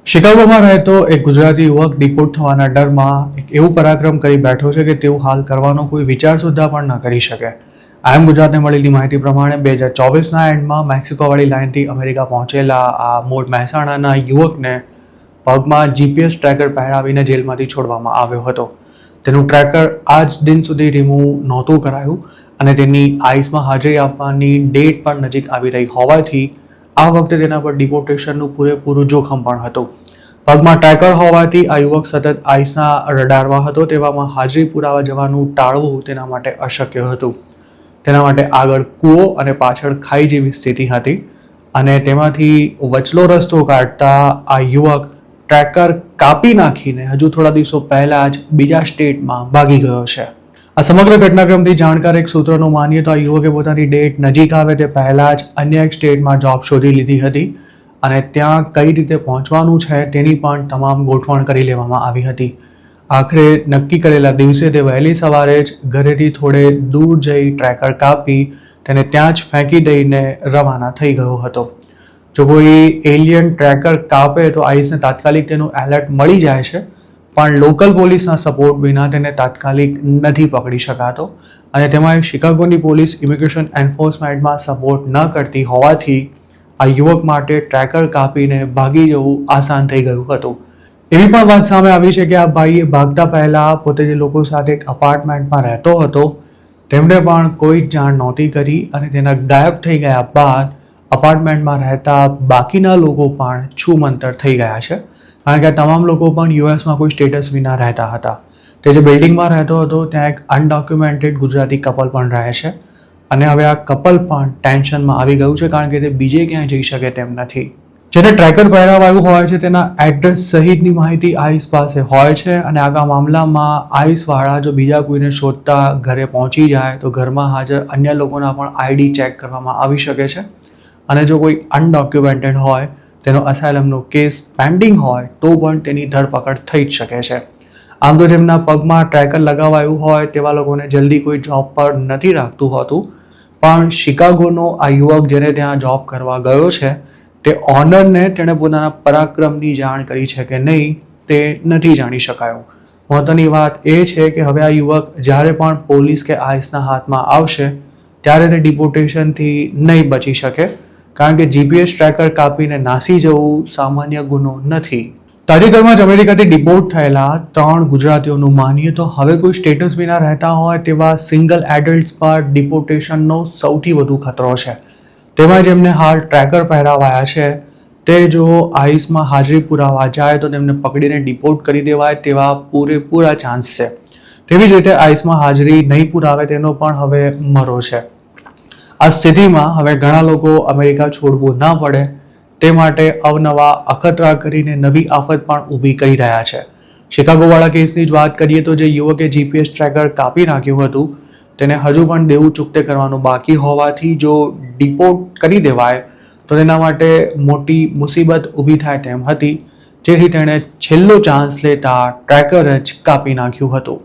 શિકાગોમાં રહેતો એક ગુજરાતી યુવક ડિપોર્ટ થવાના ડરમાં એક એવું પરાક્રમ કરી બેઠો છે કે તેવું હાલ કરવાનો કોઈ વિચાર સુદ્ધા પણ ન કરી શકે. આમ ગુજરાતને મળેલી માહિતી પ્રમાણે 2024ના એન્ડમાં મેક્સિકોવાળી લાઇનથી અમેરિકા પહોંચેલા આ મૂળ મહેસાણાના યુવકને પગમાં જીપીએસ ટ્રેકર પહેરાવીને જેલમાંથી છોડવામાં આવ્યો હતો. તેનું ટ્રેકર આજ દિન સુધી રિમૂવ નહોતું કરાયું અને તેની આઈસમાં હાજરી આપવાની ડેટ પણ નજીક આવી રહી હોવાથી આ વખતે તેના પર ડિપોર્ટેશનનું પૂરેપૂરું જોખમ પણ હતું. પગમાં ટ્રેકર હોવાથી આ યુવક સતત આઈસના રડારમાં હતો. તેવામાં હાજરી પુરાવા જવાનું ટાળવું તેના માટે અશક્ય હતું. તેના માટે આગળ કૂવો અને પાછળ ખાઈ જેવી સ્થિતિ હતી અને તેમાંથી વચલો રસ્તો કાઢતા આ યુવક ટ્રેકર કાપી નાખીને હજુ થોડા દિવસો પહેલા જ બીજા સ્ટેટમાં ભાગી ગયો છે. આ સમગ્ર ઘટનાક્રમથી જાણકાર એક સૂત્રનું માનીએ તો આ યુવકે પોતાની ડેટ નજીક આવે તે પહેલાં જ અન્ય એક સ્ટેટમાં જોબ શોધી લીધી હતી અને ત્યાં કઈ રીતે પહોંચવાનું છે તેની પણ તમામ ગોઠવણ કરી લેવામાં આવી હતી. આખરે નક્કી કરેલા દિવસે તે વહેલી સવારે જ ઘરેથી થોડે દૂર જઈ ટ્રેકર કાપી તેને ત્યાં જ ફેંકી દઈને રવાના થઈ ગયો હતો. જો કોઈ એલિયન ટ્રેકર કાપે તો આઈસને તાત્કાલિક તેનું એલર્ટ મળી જાય છે, પણ લોકલ પોલીસના સપોર્ટ વિના તેને તાત્કાલિક નથી પકડી શકાતો અને તેમાં શિકાગોની પોલીસ ઇમિગ્રેશન એન્ફોર્સમેન્ટમાં સપોર્ટ ન કરતી હોવાથી આ યુવક માટે ટ્રેકર કાપીને ભાગી જવું આસાન થઈ ગયું હતું. એવી પણ વાત સામે આવી છે કે આ ભાઈએ ભાગતા પહેલા પોતે જે લોકો સાથે એક અપાર્ટમેન્ટમાં રહેતો હતો તેમણે પણ કોઈ જ જાણ નહોતી કરી અને તેના ગાયબ થઈ ગયા બાદ અપાર્ટમેન્ટમાં રહેતા બાકીના લોકો પણ છૂમંતર થઈ ગયા છે, કારણ કે આ તમામ લોકો પણ યુએસમાં કોઈ સ્ટેટસ વિના રહેતા હતા. તે જે બિલ્ડિંગમાં રહેતો હતો ત્યાં એક અનડોક્યુમેન્ટેડ ગુજરાતી કપલ પણ રહે છે અને હવે આ કપલ પણ ટેન્શનમાં આવી ગયું છે, કારણ કે તે બીજે ક્યાંય જઈ શકે તેમ નથી. જેને ટ્રેકર પહેરાવાયું હોય છે તેના એડ્રેસ સહિતની માહિતી આઈસ પાસે હોય છે અને આખા મામલામાં આઈસવાળા જો બીજા કોઈને શોધતા ઘરે પહોંચી જાય તો ઘરમાં હાજર અન્ય લોકોના પણ આઈડી ચેક કરવામાં આવી શકે છે અને જો કોઈ અનડોક્યુમેન્ટેડ હોય, તેનો અસાયલમનો કેસ પેન્ડિંગ હોય તો પણ તેની ધરપકડ થઈ જ શકે છે. આમ તો જેમના પગમાં ટ્રેકર લગાવાયું હોય તેવા લોકોને જલ્દી કોઈ જોબ પર નથી રાખતું હોતું, પણ શિકાગોનો આ યુવક જેને ત્યાં જોબ કરવા ગયો છે તે ઓનરને તેણે પોતાના પરાક્રમની જાણ કરી છે કે નહીં તે નથી જાણી શકાયું. મહત્વની વાત એ છે કે હવે આ યુવક જ્યારે પણ પોલીસ કે આઈસના હાથમાં આવશે ત્યારે તે ડિપોર્ટેશનથી નહીં બચી શકે, કારણ કે જીપીએસ ટ્રેકર કાપીને નાસી જવું સામાન્ય ગુનો નથી. તાજેતરમાં જ અમેરિકાથી ડિપોર્ટ થયેલા 3 ગુજરાતીઓનું માનીએ તો હવે કોઈ સ્ટેટસ વિના રહેતા હોય તેવા સિંગલ એડલ્ટ્સ પર ડિપોર્ટેશનનો સૌથી વધુ ખતરો છે. તેમાં જેમને હાલ ટ્રેકર પહેરાવાયા છે તે જો આઈસમાં હાજરી પુરાવા જાય તો તેમને પકડીને ડિપોર્ટ કરી દેવાય તેવા પૂરેપૂરા ચાન્સ છે. તેવી જ રીતે આઈસમાં હાજરી નહીં પુરાવે તેનો પણ હવે મરો છે. આ સ્થિતિમાં હવે ઘણા લોકો અમેરિકા છોડવું ન પડે તે માટે અવનવા અખતરા કરીને નવી આફત પણ ઊભી કરી રહ્યા છે. શિકાગોવાળા કેસની જ વાત કરીએ તો જે યુવકે જીપીએસ ટ્રેકર કાપી નાખ્યું હતું તેને હજુ પણ દેવું ચૂકતે કરવાનું બાકી હોવાથી જો ડિપોર્ટ કરી દેવાય તો તેના માટે મોટી મુસીબત ઊભી થાય તેમ હતી, જેથી તેણે છેલ્લો ચાન્સ લેતા ટ્રેકર જ કાપી નાખ્યું હતું.